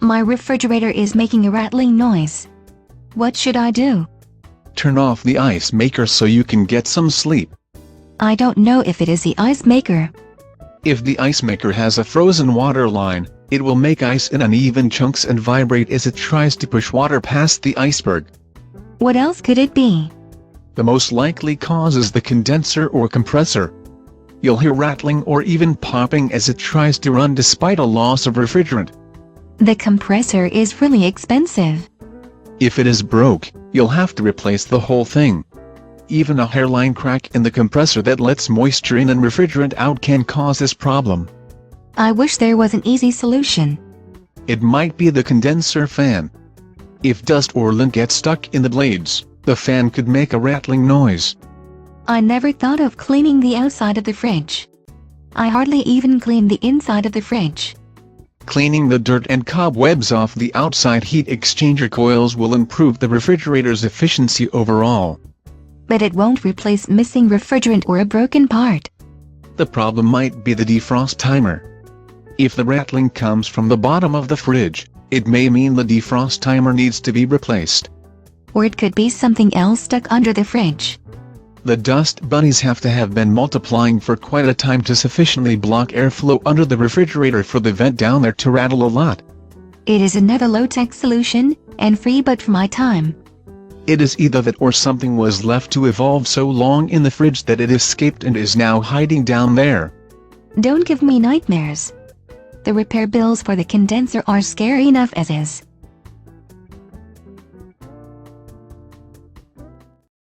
My refrigerator is making a rattling noise. What should I do? Turn off the ice maker so you can get some sleep. I don't know if it is the ice maker. If the ice maker has a frozen water line, it will make ice in uneven chunks and vibrate as it tries to push water past the iceberg. What else could it be? The most likely cause is the condenser or compressor. You'll hear rattling or even popping as it tries to run despite a loss of refrigerant. The compressor is really expensive. If it is broke, you'll have to replace the whole thing. Even a hairline crack in the compressor that lets moisture in and refrigerant out can cause this problem. I wish there was an easy solution. It might be the condenser fan. If dust or lint gets stuck in the blades, the fan could make a rattling noise. I never thought of cleaning the outside of the fridge. I hardly even clean the inside of the fridge. Cleaning the dirt and cobwebs off the outside heat exchanger coils will improve the refrigerator's efficiency overall. But it won't replace missing refrigerant or a broken part. The problem might be the defrost timer. If the rattling comes from the bottom of the fridge, it may mean the defrost timer needs to be replaced. Or it could be something else stuck under the fridge. The dust bunnies have to have been multiplying for quite a time to sufficiently block airflow under the refrigerator for the vent down there to rattle a lot. It is another low-tech solution, and free but for my time. It is either that or something was left to evolve so long in the fridge that it escaped and is now hiding down there. Don't give me nightmares. The repair bills for the condenser are scary enough as is.